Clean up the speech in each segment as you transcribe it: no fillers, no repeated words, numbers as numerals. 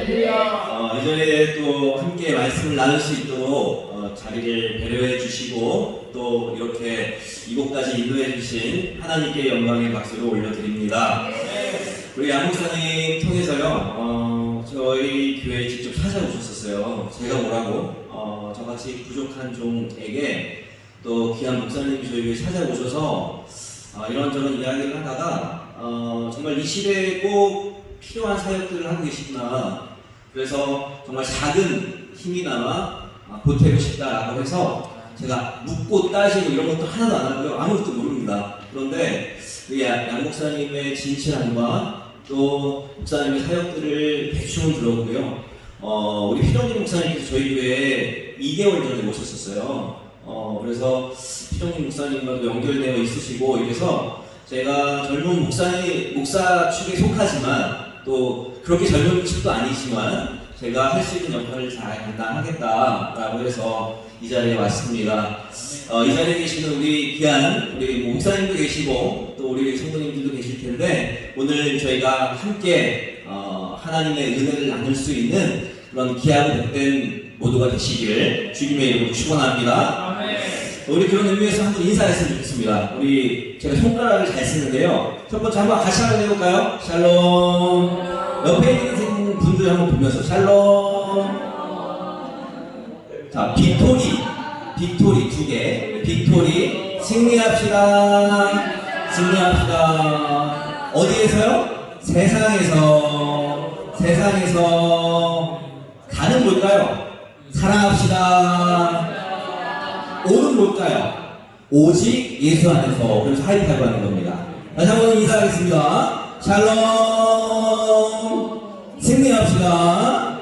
이전에 또 함께 말씀을 나눌 수 있도록 자리를 배려해 주시고 또 이렇게 이곳까지 인도해 주신 하나님께 영광의 박수를 올려드립니다. 우리 양 목사님 통해서요, 저희 교회에 직접 찾아오셨었어요. 제가 뭐라고 저같이 부족한 종에게 또 귀한 목사님이 저희 교회에 찾아오셔서 이런저런 이야기를 하다가 정말 이 시대에 꼭 필요한 사역들을 하고 계시구나. 그래서 정말 작은 힘이나마 보태고 싶다라고 해서 제가 묻고 따지고 이런 것도 하나도 안 하고요. 아무것도 모릅니다. 그런데 양 목사님의 진실함과 또 목사님의 사역들을 대충 들었고요. 우리 피정진 목사님께서 저희 교회에 2개월 전에 오셨었어요. 그래서 피정진 목사님과도 연결되어 있으시고 이래서 제가 젊은 목사 축에 속하지만 또 그렇게 젊은 축도 아니지만 제가 할 수 있는 역할을 잘 감당하겠다라고 해서 이 자리에 왔습니다. 이 자리에 계시는 우리 귀한 우리 목사님도 계시고 또 우리 성도님들도 계실 텐데 오늘 저희가 함께 하나님의 은혜를 나눌 수 있는 그런 귀하고 복된 모두가 되시기를 주님의 이름으로 축원합니다. 우리 그런 의미에서 한번 인사했으면 좋겠습니다. 우리 제가 손가락을 잘 쓰는데요. 첫 번째 한번 같이 한번 해볼까요? 샬롬. 옆에 있는 분들 한번 보면서 샬롬. 자, 빅토리 2개. 빅토리 승리합시다. 승리합시다. 어디에서요? 세상에서 가는 뭘까요? 사랑합시다. 오는 뭘까요? 오직 예수 안에서. 그래서 하이파이브 하는 겁니다. 다시 한번 인사하겠습니다. 샬롬. 승리합시다.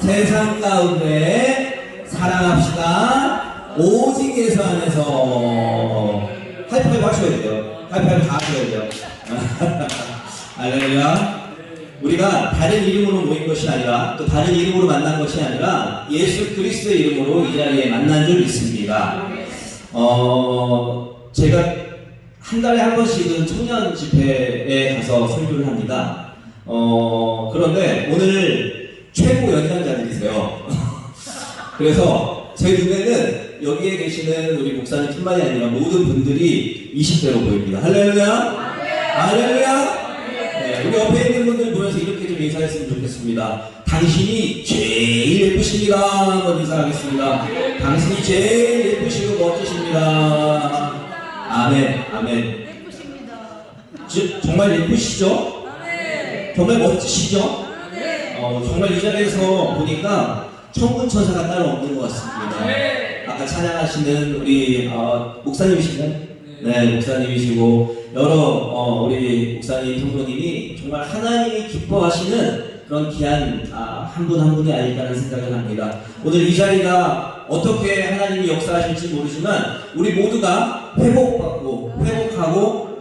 세상 가운데 사랑합시다. 오직 예수 안에서. 하이파이브 하셔야 돼요. 하이파이브 다 하셔야 돼요. 할렐루야. 우리가 다른 이름으로 모인 것이 아니라 또 다른 이름으로 만난 것이 아니라 예수 그리스도의 이름으로 이 자리에 만난 줄 믿습니다. 제가 한 달에 한 번씩은 청년 집회에 가서 설교를 합니다. 그런데 오늘 최고 연장자들이세요. 그래서 제 눈에는 여기에 계시는 우리 목사님뿐만이 아니라 모든 분들이 20대로 보입니다. 할렐루야! 할렐루야! 네, 우리 옆에 있는 분들 보면서 이렇게 좀 인사했으면 좋겠습니다. 당신이 제일 예쁘십니다. 한번 인사하겠습니다. 당신이 제일 예쁘시고 멋지십니다. 아멘, 아멘. 예쁘십니다. 정말 예쁘시죠? 정말 멋지시죠? 정말 이 자리에서 보니까 천군천사가 따로 없는 것 같습니다. 아까 찬양하시는 우리 목사님이시나요? 네, 목사님이시고 여러 우리 목사님 성도님이 정말 하나님이 기뻐하시는 그런 귀한 한 분 한 분이 아닐까라는 생각을 합니다. 오늘 이 자리가 어떻게 하나님이 역사하실지 모르지만 우리 모두가 회복하고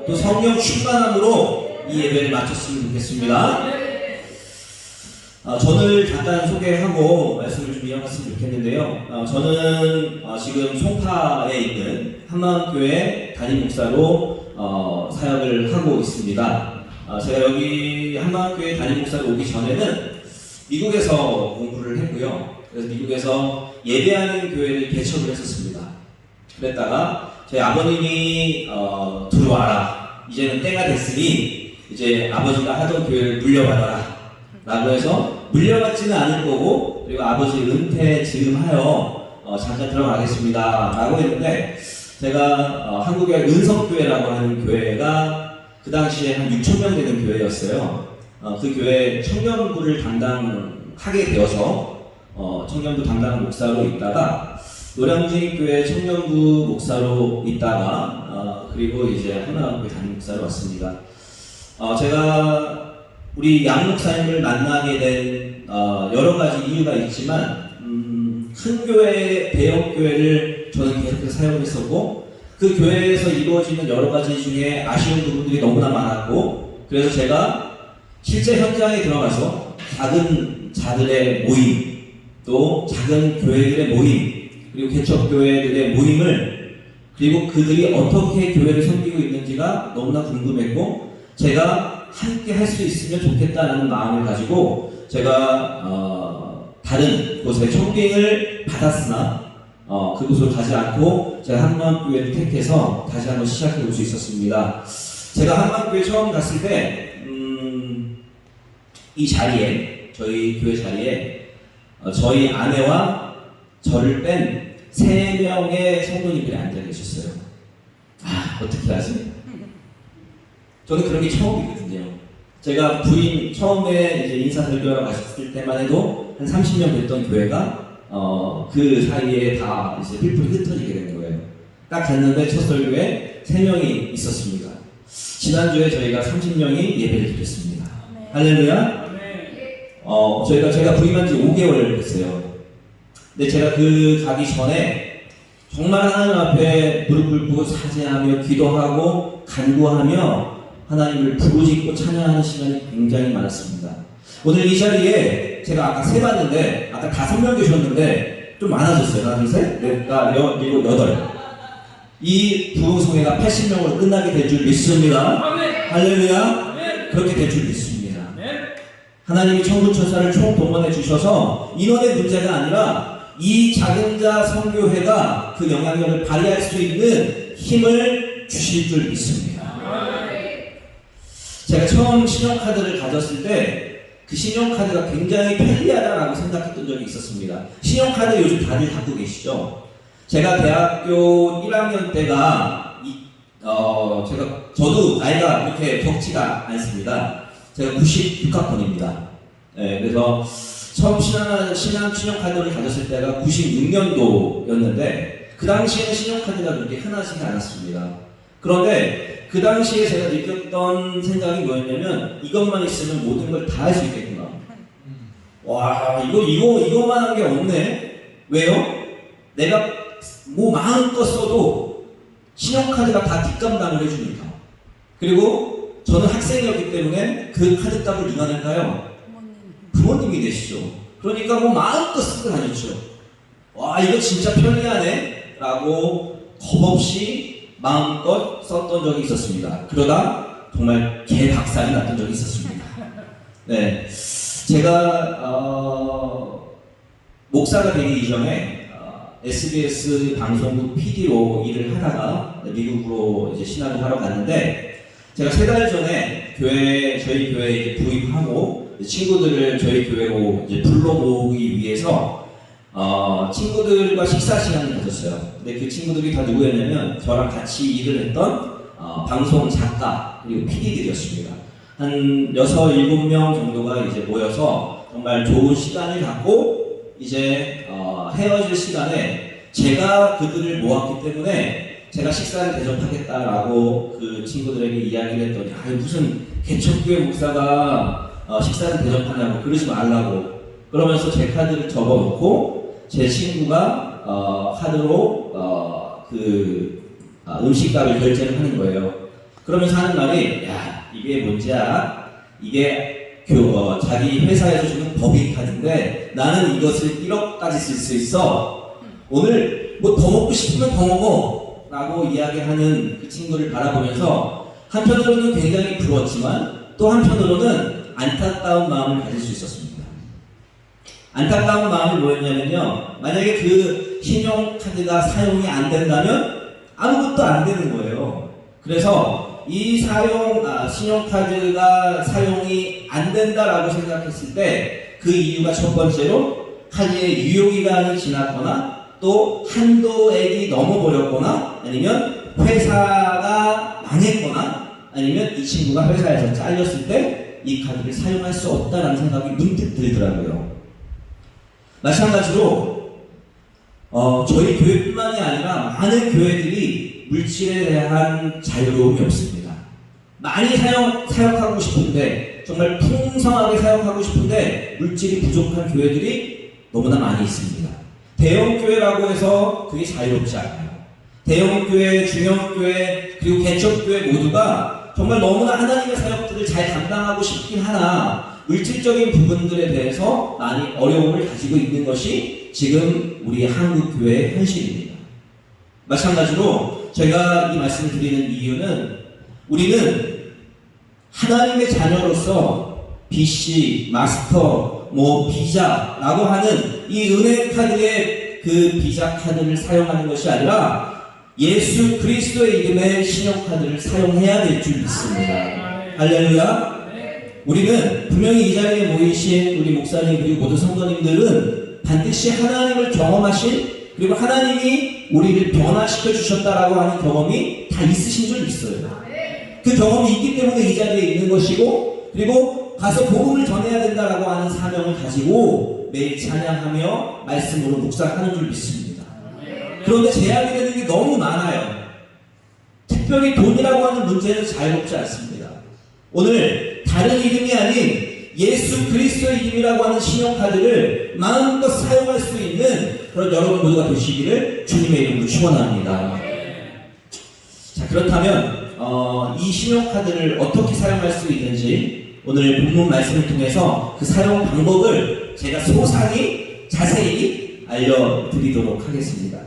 또 성령 충만함으로 이 예배를 마쳤으면 좋겠습니다. 저를 잠깐 소개하고 말씀을 좀 이어갔으면 좋겠는데요. 저는 지금 송파에 있는 한마음교회 담임 목사로 사역을 하고 있습니다. 제가 여기 한마음교회 담임 목사로 오기 전에는 미국에서 공부를 했고요. 그래서 미국에서 예배하는 교회를 개척을 했었습니다. 그랬다가 저희 아버님이 들어와라. 이제는 때가 됐으니 이제 아버지가 하던 교회를 물려받아라. 라고 해서 물려받지는 않을 거고 그리고 아버지 은퇴 즈음하여 잠깐 들어가겠습니다. 라고 했는데 제가 한국의 은석교회라고 하는 교회가 그 당시에 한 6,000명 되는 교회였어요. 그 교회 청년부를 담당하게 되어서 청년부 담당 목사로 있다가 노량진교회 청년부 목사로 있다가 그리고 이제 하나교회 담임 목사로 왔습니다. 제가 우리 양 목사님을 만나게 된 여러 가지 이유가 있지만 큰 교회, 대형 교회를 저는 계속해서 사역을 했었고 그 교회에서 이루어지는 여러 가지 중에 아쉬운 부분들이 너무나 많았고 그래서 제가 실제 현장에 들어가서 작은 자들의 모임 또 작은 교회들의 모임 그리고 개척교회들의 모임을 그리고 그들이 어떻게 교회를 섬기고 있는지가 너무나 궁금했고 제가 함께 할 수 있으면 좋겠다는 마음을 가지고 제가 다른 곳에 초빙을 받았으나 그곳으로 가지 않고 제가 한마음교회를 택해서 다시 한번 시작해 볼 수 있었습니다. 제가 한마음교회 처음 갔을 때 이 자리에, 저희 교회 자리에 저희 아내와 저를 뺀 3명의 성도님들이 앉아 계셨어요. 어떻게 하지? 저는 그런 게 처음이거든요. 제가 부인 처음에 이제 인사설교하러 가셨을 때만 해도 한 30년 됐던 교회가 그 사이에 다 이제 필풀이 흩어지게 된 거예요. 딱 갔는데 첫 설교에 3명이 있었습니다. 지난주에 저희가 30명이 예배를 드렸습니다. 할렐루야. 제가 부임한 지 5개월 됐어요. 근데 제가 그 가기 전에 정말 하나님 앞에 무릎 꿇고 사죄하며 기도하고 간구하며 하나님을 부르짖고 찬양하는 시간이 굉장히 많았습니다. 오늘 이 자리에 제가 아까 세봤는데 아까 5명 계셨는데 좀 많아졌어요. 하나, 둘, 셋, 넷, 다, 일곱, 여덟. 이 부흥성회가 80명으로 끝나게 될 줄 믿습니다. 할렐루야. 그렇게 될 줄 믿습니다. 하나님이 천군천사를 총동원해 주셔서 인원의 문제가 아니라 이 작은 자 선교회가 그 영향력을 발휘할 수 있는 힘을 주실 줄 믿습니다. 제가 처음 신용카드를 가졌을 때 그 신용카드가 굉장히 편리하다라고 생각했던 적이 있었습니다. 신용카드 요즘 다들 갖고 계시죠? 제가 대학교 1학년 때가 저도 나이가 그렇게 적지가 않습니다. 제가 96학번입니다. 네, 그래서 처음 신한 신용카드를 가졌을 때가 96년도였는데 그 당시에는 신용카드가 그렇게 흔하지가 않았습니다. 그런데 그 당시에 제가 느꼈던 생각이 뭐였냐면 이것만 있으면 모든 걸 다 할 수 있겠구나. 와, 이거만 한 게 없네. 왜요? 내가 뭐 마음껏 써도 신용카드가 다 뒷감당을 해주니까. 그리고 저는 학생이었기 때문에 그 카드값을 누가 낼까요? 부모님이 내시죠. 그러니까 뭐 마음껏 쓰고 다녔죠. 와, 이거 진짜 편리하네 라고 겁없이 마음껏 썼던 적이 있었습니다. 그러다 정말 개박살이 났던 적이 있었습니다. 네, 제가 목사가 되기 이전에 SBS 방송국 PD로 일을 하다가 미국으로 이제 신학을 하러 갔는데 제가 3달 전에 저희 교회에 이제 부임하고 친구들을 저희 교회로 이제 불러 모으기 위해서 친구들과 식사 시간을 가졌어요. 근데 그 친구들이 다 누구였냐면 저랑 같이 일을 했던 방송 작가 그리고 PD들이었습니다. 한 6, 7명 정도가 이제 모여서 정말 좋은 시간을 갖고 이제 헤어질 시간에 제가 그들을 모았기 때문에 제가 식사를 대접하겠다라고 그 친구들에게 이야기를 했더니 무슨 개척교회 목사가 식사를 대접하냐고 그러지 말라고 그러면서 제 카드를 접어놓고 제 친구가 카드로 음식값을 결제를 하는 거예요. 그러면서 하는 말이 이게 뭔지 알아? 이게 자기 회사에서 주는 법인 카드인데 나는 이것을 1억까지 쓸 수 있어. 오늘 뭐 더 먹고 싶으면 더 먹어 라고 이야기하는 그 친구를 바라보면서 한편으로는 굉장히 부러웠지만 또 한편으로는 안타까운 마음을 가질 수 있었습니다. 안타까운 마음이 뭐였냐면요, 만약에 그 신용카드가 사용이 안 된다면 아무것도 안 되는 거예요. 그래서 이 신용카드가 사용이 안 된다라고 생각했을 때 그 이유가 첫 번째로 카드의 유효기간이 지났거나 또 한도액이 넘어버렸거나 아니면 회사가 망했거나 아니면 이 친구가 회사에서 잘렸을 때 이 카드를 사용할 수 없다는 생각이 문득 들더라고요. 마찬가지로 저희 교회뿐만이 아니라 많은 교회들이 물질에 대한 자유로움이 없습니다. 많이 사역하고 싶은데 정말 풍성하게 사역하고 싶은데 물질이 부족한 교회들이 너무나 많이 있습니다. 대형교회라고 해서 그게 자유롭지 않아요. 대형교회, 중형교회, 그리고 개척교회 모두가 정말 너무나 하나님의 사역들을 잘 감당하고 싶긴 하나 물질적인 부분들에 대해서 많이 어려움을 가지고 있는 것이 지금 우리 한국교회의 현실입니다. 마찬가지로 제가 이 말씀을 드리는 이유는 우리는 하나님의 자녀로서 BC, 마스터, 비자라고 하는 이 은행 카드의 그 비자 카드를 사용하는 것이 아니라 예수 그리스도의 이름의 신용카드를 사용해야 될 줄 믿습니다. 할렐루야. 우리는 분명히 이 자리에 모이신 우리 목사님 그리고 모든 성도님들은 반드시 하나님을 경험하신, 그리고 하나님이 우리를 변화시켜 주셨다라고 하는 경험이 다 있으신 줄 믿어요. 그 경험이 있기 때문에 이 자리에 있는 것이고, 그리고 가서 복음을 전해야 된다라고 하는 사명을 가지고 매일 찬양하며 말씀으로 묵상하는 줄 믿습니다. 그런데 제약이 되는 게 너무 많아요. 특별히 돈이라고 하는 문제는 자유롭지 않습니다. 오늘 다른 이름이 아닌 예수 그리스도의 이름이라고 하는 신용카드를 마음껏 사용할 수 있는 그런 여러분 모두가 되시기를 주님의 이름으로 축원합니다. 자, 그렇다면 이 신용카드를 어떻게 사용할 수 있는지 오늘 본문 말씀을 통해서 그 사용 방법을 제가 소상히 자세히 알려드리도록 하겠습니다.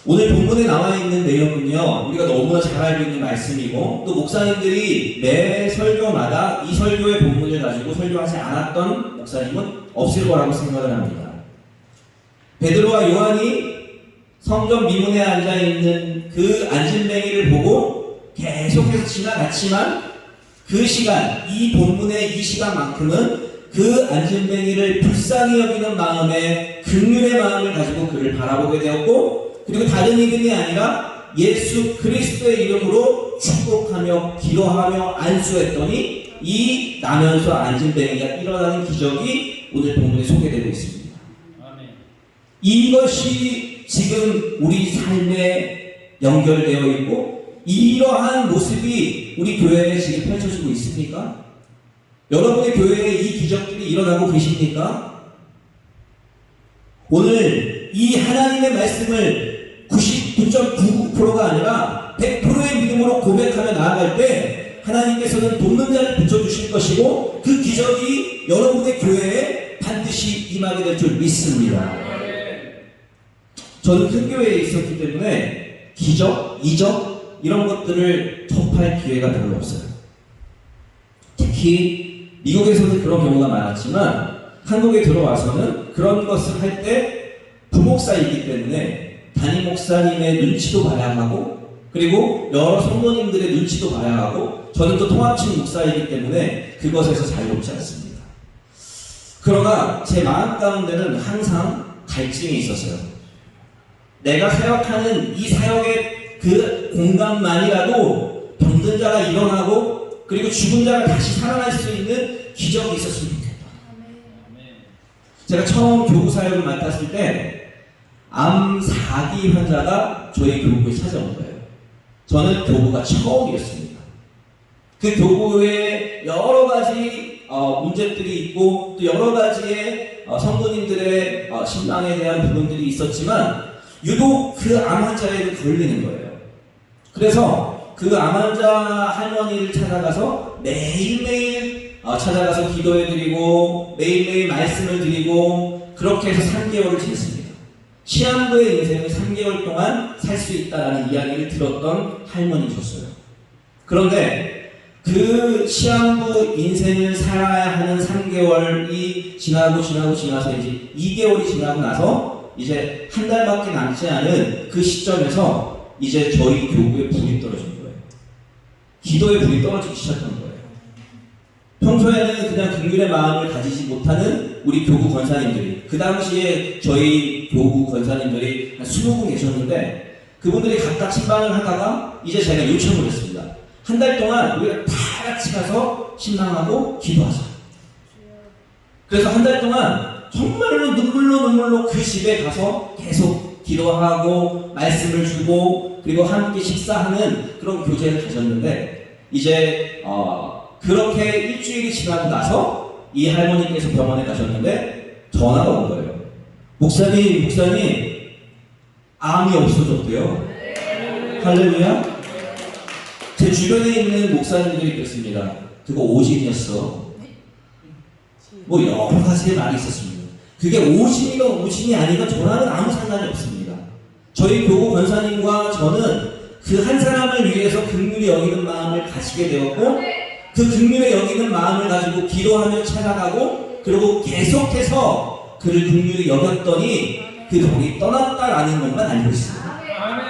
오늘 본문에 나와 있는 내용은요, 우리가 너무나 잘 알고 있는 말씀이고, 또 목사님들이 매 설교마다 이 설교의 본문을 가지고 설교하지 않았던 목사님은 없을 거라고 생각을 합니다. 베드로와 요한이 성전 미문에 앉아있는 그 안진뱅이를 보고 계속해서 지나갔지만 그 시간, 이 본문의 이 시간만큼은 그 안진뱅이를 불쌍히 여기는 마음에 긍휼의 마음을 가지고 그를 바라보게 되었고, 그리고 다른 이름이 아니라 예수 그리스도의 이름으로 축복하며 기도하며 안수했더니 이 나면서 안진뱅이가 일어나는 기적이 오늘 본문에 소개되고 있습니다. 아멘. 이것이 지금 우리 삶에 연결되어 있고 이러한 모습이 우리 교회에 지금 펼쳐지고 있습니까? 여러분의 교회에 이 기적들이 일어나고 계십니까? 오늘 이 하나님의 말씀을 99.99%가 아니라 100%의 믿음으로 고백하며 나아갈 때 하나님께서는 돕는 자를 붙여주실 것이고 그 기적이 여러분의 교회에 반드시 임하게 될 줄 믿습니다. 저는 큰 교회에 있었기 때문에 기적, 이적 이런 것들을 접할 기회가 별로 없어요. 특히 미국에서는 그런 경우가 많았지만 한국에 들어와서는 그런 것을 할 때 부목사이기 때문에 담임 목사님의 눈치도 봐야 하고, 그리고 여러 성도님들의 눈치도 봐야 하고, 저는 또 통합친 목사이기 때문에 그것에서 자유롭지 않습니다. 그러나 제 마음 가운데는 항상 갈증이 있었어요. 내가 사역하는 이 사역의 그 공간만이라도 병든 자가 일어나고, 그리고 죽은 자가 다시 살아날 수 있는 기적이 있었으면 좋겠다. 제가 처음 교구 사역을 맡았을 때 암 4기 환자가 저희 교구에 찾아온 거예요. 저는 교구가 처음이었습니다. 그 교구에 여러 가지 문제들이 있고 또 여러 가지의 성도님들의 신앙에 대한 부분들이 있었지만 유독 그 암 환자에게 걸리는 거예요. 그래서 그 암 환자 할머니를 찾아가서 매일매일 찾아가서 기도해드리고 매일매일 말씀을 드리고 그렇게 해서 3개월을 지냈습니다. 시한부의 인생을 3개월 동안 살 수 있다는 이야기를 들었던 할머니셨어요. 그런데 그 시한부 인생을 살아야 하는 3개월이 지나서 이제 2개월이 지나고 나서 이제 한 달밖에 남지 않은 그 시점에서 이제 저희 교구에 불이 떨어진 거예요. 기도에 불이 떨어지기 시작한 거예요. 평소에는 그냥 긍휼의 마음을 가지지 못하는 우리 교구 권사님들이, 그 당시에 저희 교구 권사님들이 한 20분 계셨는데 그분들이 각각 신방을 하다가 이제 제가 요청을 했습니다. 한 달 동안 우리가 다 같이 가서 신방하고 기도하자. 그래서 한 달 동안 정말로 눈물로 그 집에 가서 계속 기도하고 말씀을 주고 그리고 함께 식사하는 그런 교제를 가졌는데 이제 그렇게 일주일이 지나고 나서 이 할머니께서 병원에 가셨는데 전화가 온 거예요. 목사님 암이 없어졌대요. 할렐루야. 제 주변에 있는 목사님들이 그랬습니다. 그거 오진이었어. 뭐 여러 가지의 말이 있었습니다. 그게 오진이 아니면 저랑은 아무 상관이 없습니다. 저희 교구 권사님과 저는 그 한 사람을 위해서 긍휼히 여기는 마음을 가지게 되었고 그 긍휼에 여기는 마음을 가지고 기도하며 찾아가고 그리고 계속해서 그를 긍휼히 여겼더니 그 병이 떠났다라는 것만 알고 있어요.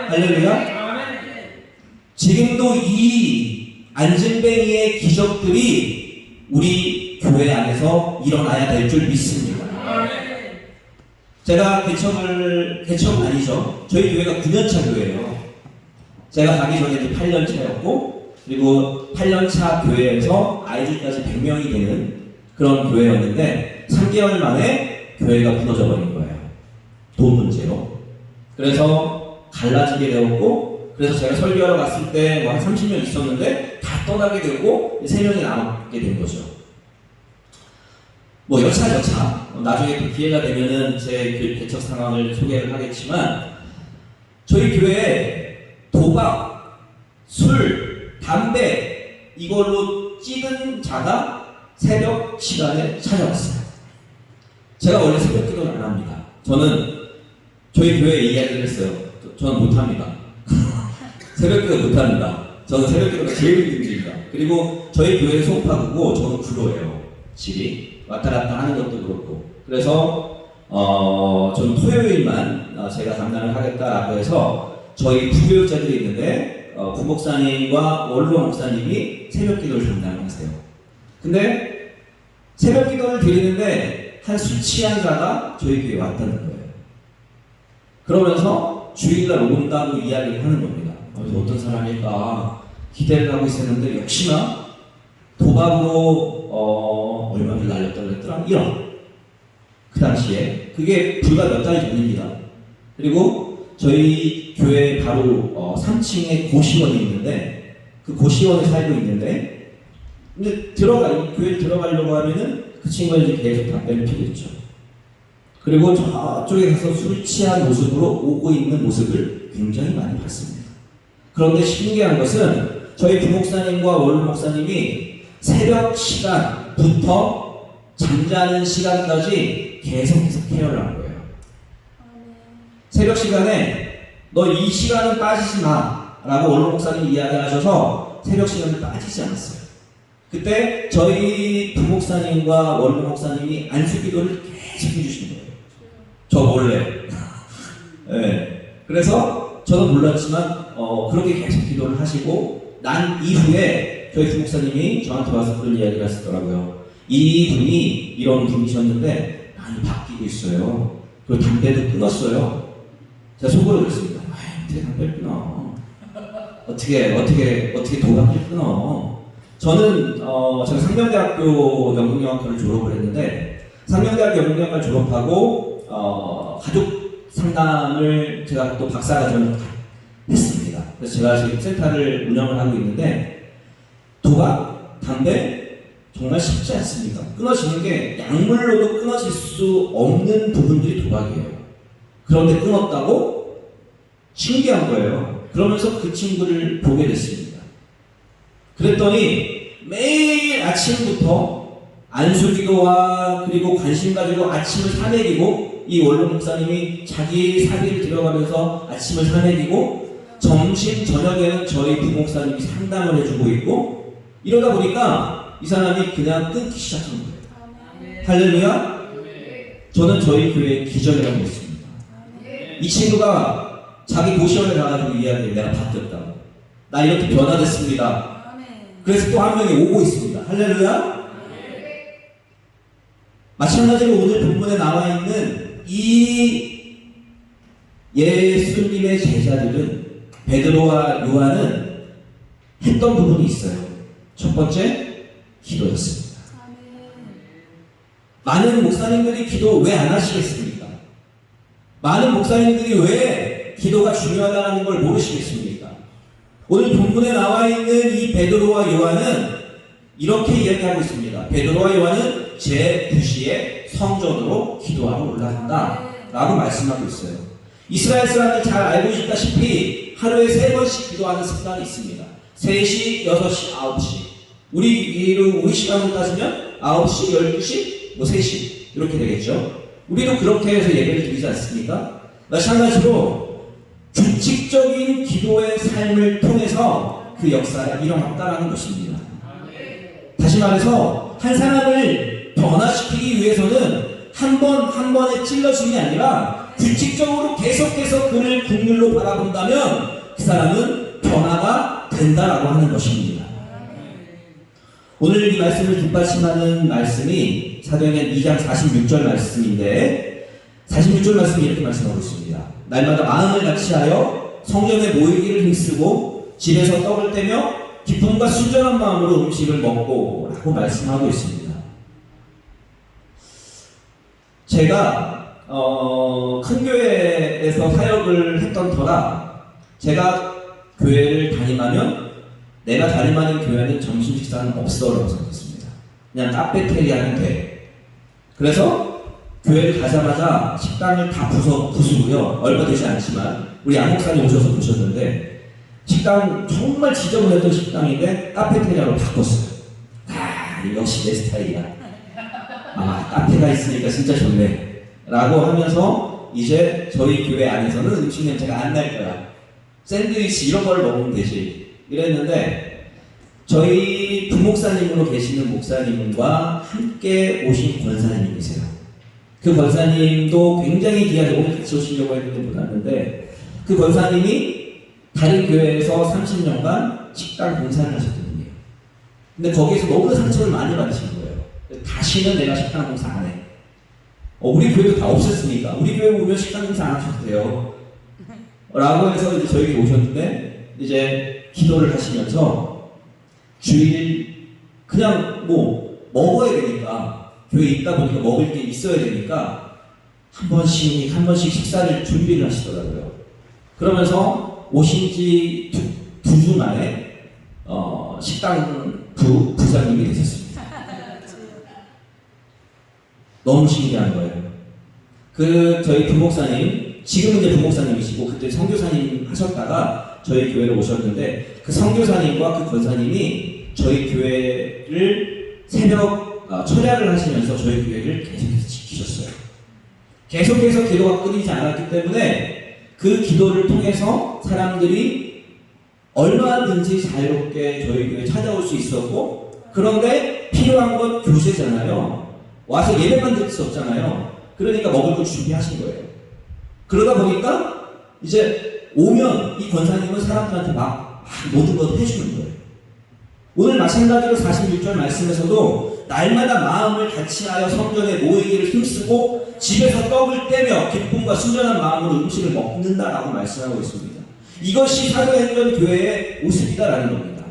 할렐루야. 지금도 이 안진뱅이의 기적들이 우리 교회 안에서 일어나야 될 줄 믿습니다. 제가 개척 아니죠. 저희 교회가 9년차 교회예요. 제가 가기 전에 이제 8년차였고, 그리고 8년차 교회에서 아이들까지 100명이 되는 그런 교회였는데 3개월 만에 교회가 무너져 버린 거예요. 돈 문제로. 그래서 갈라지게 되었고, 그래서 제가 설교하러 갔을 때 뭐 한 30명 있었는데 다 떠나게 되고 3명이 남게 된 거죠. 뭐 여차 나중에 또 기회가 되면은 제 그 개척 상황을 소개를 하겠지만, 저희 교회에 도박, 술, 담배 이걸로 찌든 자가 새벽 시간에 찾아왔어요. 제가 원래 새벽 기도를 안 합니다. 저는 저희 교회에 이야기를 했어요. 저는 못합니다. 새벽 기도 못합니다. 저는 새벽 기도가 제일 힘든 일입니다. 그리고 저희 교회 소파구고 저는 구로예요. 집이 왔다 갔다 하는 것도 그렇고. 그래서 저는 토요일만 제가 담당을 하겠다라고 해서 저희 부교육자들이 있는데 부목사님과 원로 목사님이 새벽 기도를 담당하세요. 근데 새벽 기도를 드리는데 한 술 취한 자가 저희 교회에 왔다는 거예요. 그러면서 주일날 온다고 이야기를 하는 겁니다. 어떤 사람일까 기대를 하고 있었는데 역시나 도박으로 얼마를 날렸다고 했더라? 1억. 그 당시에 그게 불과 몇 달이 전입니다. 그리고 저희 교회 바로 3층에 고시원이 있는데 그 고시원에 살고 있는데, 근데 교회에 들어가려고 하면은 그 친구가 이제 계속 담배를 피우겠죠. 그리고 저쪽에 가서 술 취한 모습으로 오고 있는 모습을 굉장히 많이 봤습니다. 그런데 신기한 것은 저희 부목사님과 원로 목사님이 새벽 시간부터 잠자는 시간까지 계속해서 케어를 한 거예요. 새벽 시간에 너 이 시간은 빠지지 마 라고 원로 목사님이 이야기하셔서 새벽 시간을 빠지지 않았어요. 그때 저희 부목사님과 원로 목사님이 안수기도를 계속 해주신 거예요. 저 몰래. 네. 그래서 저도 몰랐지만 그렇게 계속 기도를 하시고 난 이후에 저희 부목사님이 저한테 와서 그런 이야기를 하시더라고요. 이분이 이런 분이셨는데 많이 바뀌고 있어요. 그리고 담배도 끊었어요. 제가 속으로 그랬습니다. 어떻게 담배를 끊어? 어떻게 도박을 끊어? 저는 제가 상명대학교 연극영화과를 졸업을 했는데, 상명대학교 연극영화과를 졸업하고 가족 상담을 제가 또 박사과정을 했습니다. 그래서 제가 지금 센터를 운영을 하고 있는데, 도박, 담배 정말 쉽지 않습니다. 끊어지는 게 약물로도 끊어질 수 없는 부분들이 도박이에요. 그런데 끊었다고? 신기한 거예요. 그러면서 그 친구를 보게 됐습니다. 그랬더니 매일 아침부터 안수기도와 그리고 관심 가지고 아침을 사먹이고, 이 원로 목사님이 자기 사기를 들어가면서 아침을 사먹이고, 점심 저녁에는 저희 부목사님이 상담을 해주고 있고, 이러다 보니까 이 사람이 그냥 끊기 시작한 거예요. 할렐루야. 저는 저희 교회의 기적이라고 믿습니다. 이 친구가 자기 고시원에 가가지고 이야기를 내가 바뀌었다고, 나 이렇게 변화됐습니다. 그래서 또 한 명이 오고 있습니다. 할렐루야. 마찬가지로 오늘 본문에 나와 있는 이 예수님의 제자들은, 베드로와 요한은 했던 부분이 있어요. 첫 번째, 기도였습니다. 많은 목사님들이 기도 왜 안 하시겠습니까? 많은 목사님들이 왜 기도가 중요하다는 걸 모르시겠습니까? 오늘 본문에 나와 있는 이 베드로와 요한은 이렇게 이야기하고 있습니다. 베드로와 요한은 제9시에 성전으로 기도하러 올라간다 라고 말씀하고 있어요. 이스라엘 사람들 잘 알고 있다시피 하루에 3번씩 기도하는 습관이 있습니다. 3시, 6시, 9시. 우리 시간으로 따지면 9시, 12시, 3시 이렇게 되겠죠. 우리도 그렇게 해서 예배를 드리지 않습니까? 마찬가지로 규칙적인 기도의 삶을 통해서 그 역사가 일어났다라는 것입니다. 다시 말해서 한 사람을 변화시키기 위해서는 한 번에 찔러주는 게 아니라 규칙적으로 계속해서 그를 국률로 바라본다면 그 사람은 변화가 된다라고 하는 것입니다. 오늘 이 말씀을 뒷받침하는 말씀이 사도행전 2장 46절 말씀인데 46절 말씀이 이렇게 말씀하고 있습니다. 날마다 마음을 같이하여 성전에 모이기를 힘쓰고 집에서 떡을 떼며 기쁨과 순전한 마음으로 음식을 먹고 라고 말씀하고 있습니다. 제가 큰 교회에서 사역을 했던 터라 제가 교회를 담임하면 내가 담임하는 교회는 점심 식사는 없어라고 생각했습니다. 그냥 카페테리아는 돼. 그래서 교회를 가자마자 식당을 다 부수고요. 얼마 되지 않지만 우리 양 목사님 오셔서 보셨는데 식당 정말 지저분했던 식당인데 카페테리아로 바꿨어요. 역시 내 스타일이야. 카페가 있으니까 진짜 좋네 라고 하면서 이제 저희 교회 안에서는 음식 냄새가 안 날 거야. 샌드위치 이런 걸 먹으면 되지 이랬는데 저희 부목사님으로 계시는 목사님과 함께 오신 권사님이 계세요. 그 권사님도 굉장히 귀하게 오늘 같이 오시려고 했는데 못 왔는데 그 권사님이 다른 교회에서 30년간 식당 봉사를 하셨던 분이에요. 근데 거기에서 너무 상처를 많이 받으신 거예요. 다시는 내가 식당 봉사 안 해. 우리 교회도 다 없앴으니까 우리 교회 오면 식당 봉사 안 하셔도 돼요 라고 해서 이제 저에게 오셨는데 이제 기도를 하시면서 주일 그냥 뭐 먹어야 되니까 교회에 있다 보니까 먹을 게 있어야 되니까 한 번씩 식사를 준비를 하시더라고요. 그러면서 오신 지 두 주 만에 식당 부장님이 되셨습니다. 너무 신기한 거예요. 저희 부목사님, 지금은 이제 부목사님이시고 그때 선교사님 하셨다가 저희 교회로 오셨는데 그 선교사님과 그 권사님이 저희 교회를 새벽 철야를 하시면서 저희 교회를 계속해서 지키셨어요. 계속해서 기도가 끊이지 않았기 때문에 그 기도를 통해서 사람들이 얼마든지 자유롭게 저희 교회에 찾아올 수 있었고 그런데 필요한 건 교제잖아요. 와서 예배만 드릴 수 없잖아요. 그러니까 먹을 걸 준비하신 거예요. 그러다 보니까 이제 오면 이 권사님은 사람들한테 막 모든 걸 해주는 거예요. 오늘 마찬가지로 46절 말씀에서도 날마다 마음을 같이하여 성전에 모이기를 힘쓰고 집에서 떡을 떼며 기쁨과 순전한 마음으로 음식을 먹는다라고 말씀하고 있습니다. 이것이 사도행전 교회의 모습이다라는 겁니다.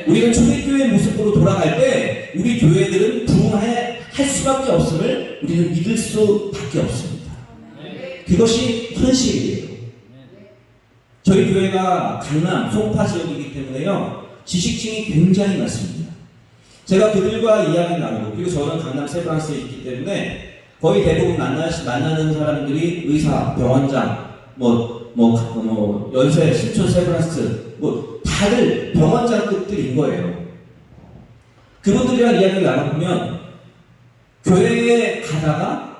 우리는 초대교회의 모습으로 돌아갈 때 우리 교회들은 부흥할 수밖에 없음을 우리는 믿을 수밖에 없습니다. 그것이 현실이에요. 저희 교회가 강남, 송파 지역이기 때문에요. 지식층이 굉장히 많습니다. 제가 그들과 이야기를 나누고 그리고 저는 강남 세브란스에 있기 때문에 거의 대부분 만나는 사람들이 의사, 병원장, 연세, 신촌 세브란스 다들 병원장급들인 거예요. 그분들이랑 이야기를 나눠보면 교회에 가다가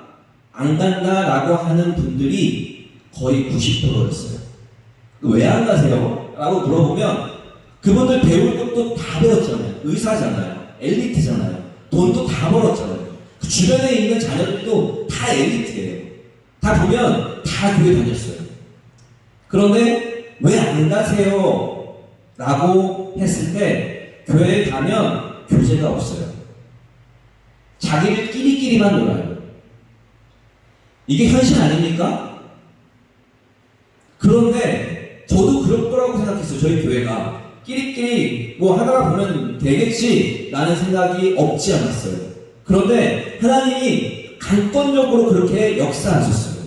안 간다라고 하는 분들이 거의 90%였어요. 왜 안 가세요? 라고 물어보면 그분들 배울 것도 다 배웠잖아요. 의사잖아요. 엘리트잖아요. 돈도 다 벌었잖아요. 그 주변에 있는 자녀들도 다 엘리트예요. 다 보면 다 교회 다녔어요. 그런데 왜 안 가세요? 라고 했을 때 교회에 가면 교제가 없어요. 자기를 끼리끼리만 놀아요. 이게 현실 아닙니까? 그런데 저도 그럴 거라고 생각했어요. 저희 교회가 끼리끼리 하다가 보면 되겠지 라는 생각이 없지 않았어요. 그런데 하나님이 강권적으로 그렇게 역사하셨어요.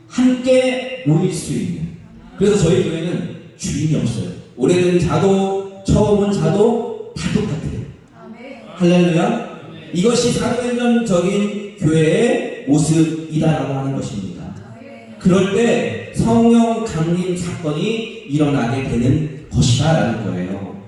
함께 모일 수 있는. 그래서 저희 교회는 주인이 없어요. 오래된 자도 처음 온 자도 다 똑같아요. 할렐루야. 이것이 사도행전적인 교회의 모습이다라고 하는 것입니다. 그럴 때 성령 강림 사건이 일어나게 되는 것이다 라는 거예요.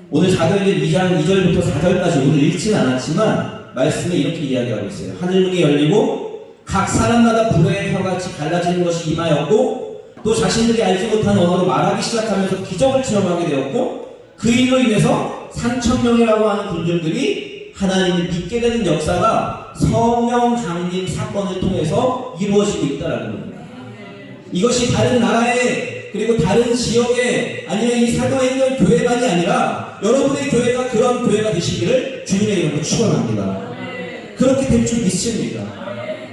오늘 사도행전 2장 2절부터 4절까지 오늘 읽지는 않았지만 말씀에 이렇게 이야기하고 있어요. 하늘문이 열리고 각 사람마다 불의 혀같이 갈라지는 것이 임하였고 또 자신들이 알지 못한 언어로 말하기 시작하면서 기적을 체험하게 되었고 그 일로 인해서 3,000명이라고 하는 군중들이 하나님을 믿게 되는 역사가 성령 강림 사건을 통해서 이루어지고 있다는 겁니다. 이것이 다른 나라에 그리고 다른 지역에 아니면 이 사도행전 교회만이 아니라 여러분의 교회가 그런 교회가 되시기를 주님의 이름으로 축원합니다. 그렇게 될 줄 믿습니다.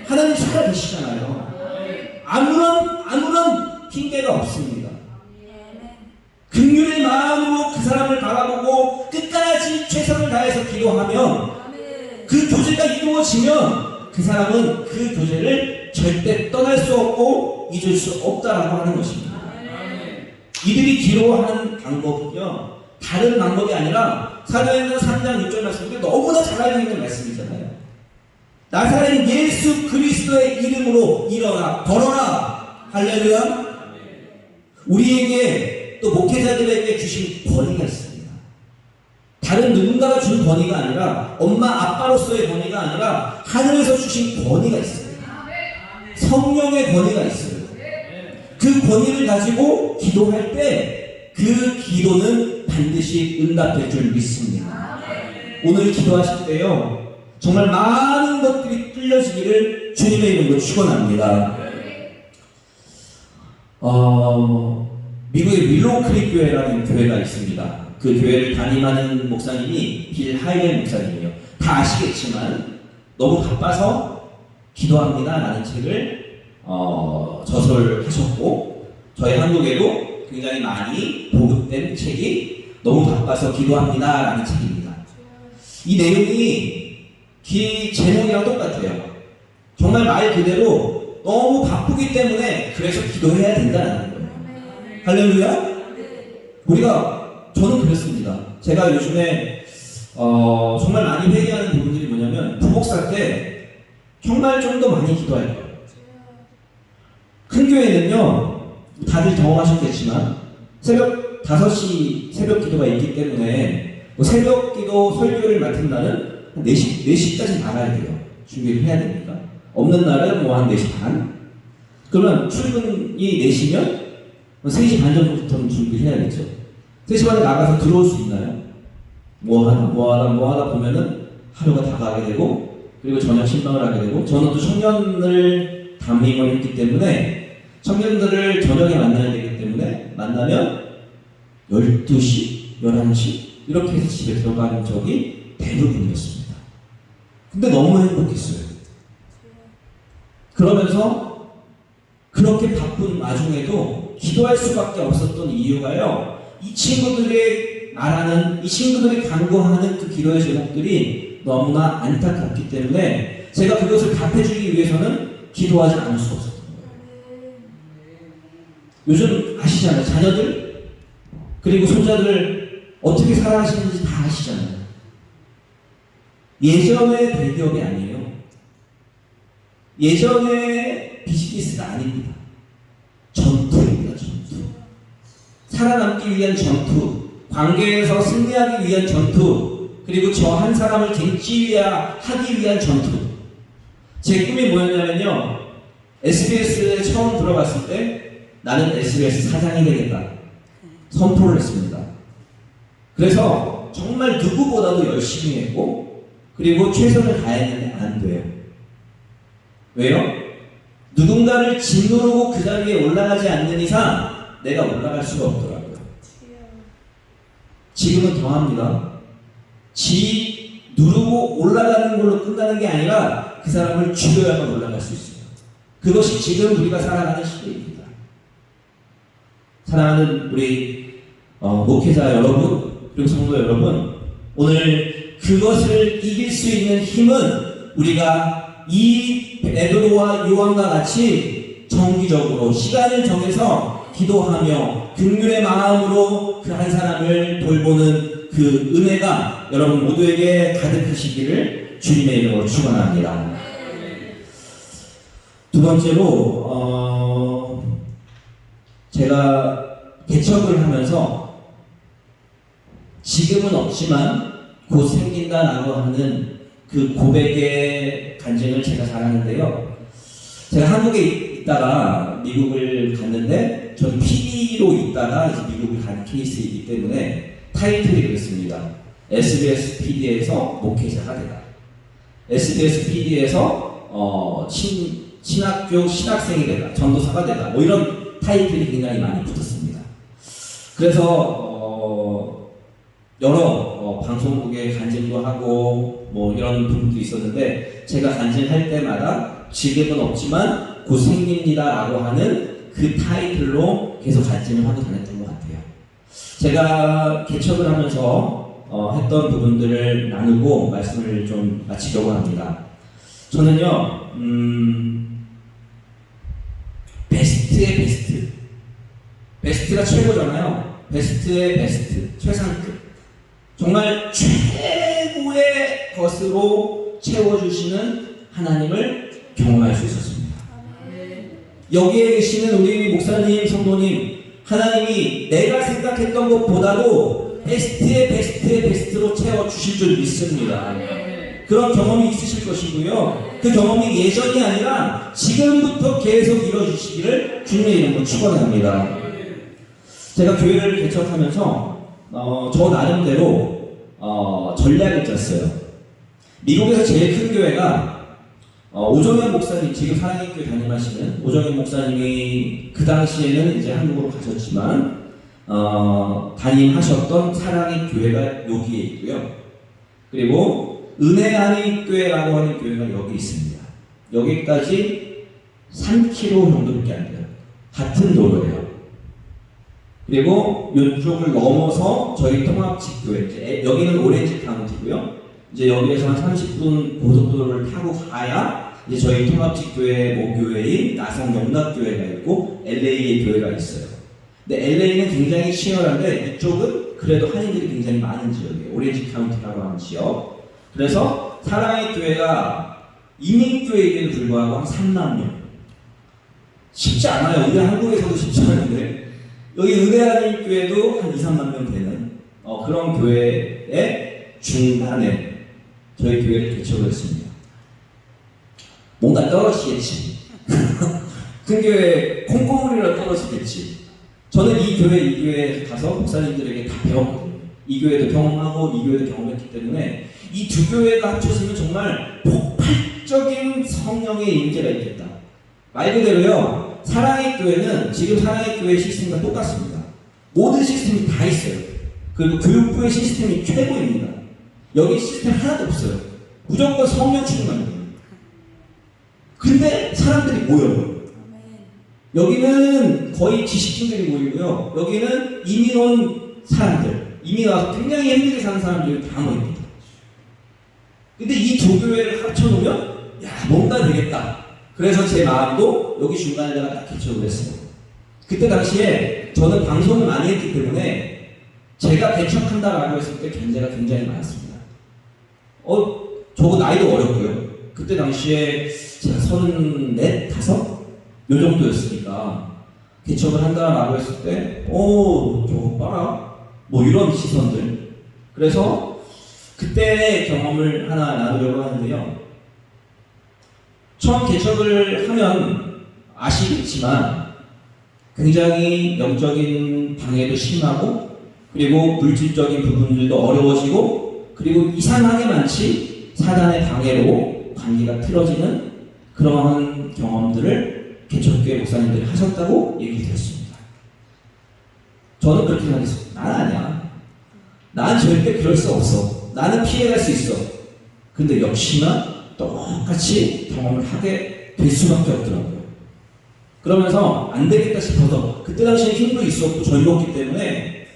하나님 살아계시잖아요. 아무런 핑계가 없습니다. 긍휼의 마음으로 그 사람을 바라보고 끝까지 최선을 다해서 기도하면 그 교제가 이루어지면 그 사람은 그 교제를 절대 떠날 수 없고 잊을 수 없다라고 하는 것입니다. 이들이 기도하는 방법은요, 다른 방법이 아니라 사도행전 3장 6절 말씀인데 너무나 잘 알고 있는 말씀이잖아요. 나사렛 예수 그리스도의 이름으로 일어나 걸어라. 할렐루야. 우리에게 또 목회자들에게 주신 권위가 있습니다. 다른 누군가가 준 권위가 아니라 엄마 아빠로서의 권위가 아니라 하늘에서 주신 권위가 있습니다. 성령의 권위가 있어요. 그 권위를 가지고 기도할 때 그 기도는 반드시 응답될 줄 믿습니다. 오늘 기도하실 때요, 정말 많은 것들이 뚫려지기를 주님의 이름으로 축원합니다. 미국의 윌로우크릭 교회라는 교회가 있습니다. 그 교회를 담임하는 목사님이 빌 하이렌 목사님이에요. 다 아시겠지만 너무 바빠서 기도합니다 라는 책을 저술하셨고, 저희 한국에도 굉장히 많이 보급된 책이 너무 바빠서 기도합니다 라는 책입니다. 이 내용이 제목이랑 똑같아요. 정말 말 그대로 너무 바쁘기 때문에 그래서 기도해야 된다는 거예요. 할렐루야. 저는 그랬습니다. 제가 요즘에 정말 많이 회개하는 부분들이 뭐냐면, 부목사 때 정말 좀 더 많이 기도할 거예요. 큰 교회는요, 다들 경험하셨겠지만 새벽 5시 새벽 기도가 있기 때문에 새벽 기도 설교를 맡은 날은 4시까지 나가야 돼요. 준비를 해야 되니까. 없는 날은 한 4시 반? 그러면 출근이 4시면 3시 반 정도부터는 준비를 해야겠죠. 3시 반에 나가서 들어올 수 있나요? 뭐 하다 보면은 하루가 다 가게 되고, 그리고 저녁 신방을 하게 되고, 저는 또 청년을 담임을 했기 때문에 청년들을 저녁에 만나야 되기 때문에 만나면 12시, 11시 이렇게 해서 집에 들어가는 적이 대부분이었습니다. 근데 너무 행복했어요. 그러면서 그렇게 바쁜 와중에도 기도할 수밖에 없었던 이유가요, 이 친구들이 간구하는 그 기도의 제목들이 너무나 안타깝기 때문에 제가 그것을 답해주기 위해서는 기도하지 않을 수 없었던 거예요. 요즘 아시잖아요. 자녀들 그리고 손자들 어떻게 살아가시는지 다 아시잖아요. 예전의 대기업이 아니에요. 예전의 비즈니스가 아닙니다. 전투입니다. 전투. 살아남기 위한 전투, 관계에서 승리하기 위한 전투, 그리고 저 한 사람을 갱찌하기 위한 전투. 제 꿈이 뭐였냐면요, SBS에 처음 들어갔을 때 나는 SBS 사장이 되겠다 선포를 했습니다. 그래서 정말 누구보다도 열심히 했고, 그리고 최선을 다했는데 안 돼요. 왜요? 누군가를 짓누르고 그 자리에 올라가지 않는 이상 내가 올라갈 수가 없더라고요. 지금은 더합니다. 누르고 올라가는 걸로 끝나는 게 아니라 그 사람을 죽여야만 올라갈 수 있어요. 그것이 지금 우리가 살아가는 시대입니다. 사랑하는 우리 목회자 여러분, 그리고 성도 여러분, 오늘 그것을 이길 수 있는 힘은 우리가 이 베드로와 요한과 같이 정기적으로 시간을 정해서 기도하며 긍휼의 마음으로 그 한 사람을 돌보는 그 은혜가 여러분 모두에게 가득하시기를 주님의 이름으로 축원합니다. 두 번째로 제가 개척을 하면서 지금은 없지만 곧 생긴다라고 하는 그 고백의 간증을 제가 잘하는데요. 제가 한국에 있다가 미국을 갔는데 저는 PD로 있다가 이제 미국을 간 케이스이기 때문에 타이틀이 그렇습니다. SBS PD에서 목회자가 되다. SBS PD에서 신학교 신학생이 되다. 전도사가 되다. 뭐 이런 타이틀이 굉장히 많이 붙었습니다. 그래서 여러 방송국에 간증도 하고 뭐 이런 분도 있었는데 제가 간증할 때마다 지금은 없지만 곧 생깁니다라고 하는 그 타이틀로 계속 간증을 하고 다녔던 것 같아요. 제가 개척을 하면서 했던 부분들을 나누고 말씀을 좀 마치려고 합니다. 저는요, 베스트의 베스트. 베스트가 최고잖아요. 베스트의 베스트. 최상급. 정말 최고의 것으로 채워주시는 하나님을 경험할 수 있었습니다. 여기에 계시는 우리 목사님, 성도님, 하나님이 내가 생각했던 것보다도 베스트의 베스트의 베스트로 채워주실 줄 믿습니다. 그런 경험이 있으실 것이고요. 그 경험이 예전이 아니라 지금부터 계속 이루어지시기를 주님의 이름으로 축원합니다. 제가 교회를 개척하면서 저 나름대로 전략을 짰어요. 미국에서 제일 큰 교회가 오정현 목사님, 지금 사랑의 교회 담임하시는 오정현 목사님이 그 당시에는 이제 한국으로 가셨지만 담임하셨던 사랑의 교회가 여기에 있고요. 그리고 은혜한의교회라고 하는 교회가 여기 있습니다. 여기까지 3km 정도밖에 안 돼요. 같은 도로예요. 그리고 이쪽을 넘어서 저희 통합직교회, 여기는 오렌지 카운티고요. 이제 여기에서 한 30분 고속도로를 타고 가야 이제 저희 통합직교회 모교회인 나성 영락교회가 있고 LA의 교회가 있어요. 근데 LA는 굉장히 치열한데 이쪽은 그래도 한인들이 굉장히 많은 지역이에요. 오렌지 카운티라고 하는 지역. 그래서 사랑의 교회가 이민교회에도 불구하고 한 3만 명. 쉽지 않아요. 우리 한국에서도 쉽지 않은데 여기 은혜하는 교회도 한 2, 3만 명 되는 그런 교회의 중간에 저희 교회를 개척을 했습니다. 뭔가 떨어지겠지. 큰 교회 콩고물이라 떨어지겠지. 저는 이 교회에 가서 목사님들에게 다 배웠거든요. 이 교회도 경험하고 이 교회도 경험했기 때문에 이 두 교회가 합쳐지면 정말 폭발적인 성령의 임재가 있겠다. 말 그대로요. 사랑의 교회는 지금 사랑의 교회 시스템과 똑같습니다. 모든 시스템이 다 있어요. 그리고 교육부의 시스템이 최고입니다. 여기 시스템 하나도 없어요. 무조건 성령 충만이에요. 근데 사람들이 모여요. 여기는 거의 지식인들이 모이고요. 여기는 이민 온 사람들, 이민 와서 굉장히 힘들게 사는 사람들이 다 모입니다. 근데 이 두 교회를 합쳐놓으면 야 뭔가 되겠다. 그래서 제 마음도 여기 중간에다가 딱 개척을 했어요. 그때 당시에 저는 방송을 많이 했기 때문에 제가 개척한다라고 했을 때 견제가 굉장히 많았습니다. 저거 나이도 어렸고요. 그때 당시에 제가 34, 5? 요 정도였으니까 개척을 한다라고 했을 때 저거 봐라. 뭐 이런 시선들. 그래서 그때의 경험을 하나 나누려고 하는데요. 처음 개척을 하면 아시겠지만 굉장히 영적인 방해도 심하고 그리고 물질적인 부분들도 어려워지고 그리고 이상하게 많지 사단의 방해로 관계가 틀어지는 그러한 경험들을 개척교회 목사님들이 하셨다고 얘기 들었습니다. 저는 그렇게 생각했습니다. 난 아니야. 난 절대 그럴 수 없어. 나는 피해갈 수 있어. 근데 역시나 똑같이 경험을 하게 될 수밖에 없더라고요. 그러면서 안 되겠다 싶어서 그때 당시에 힘도 있었고 젊었기 때문에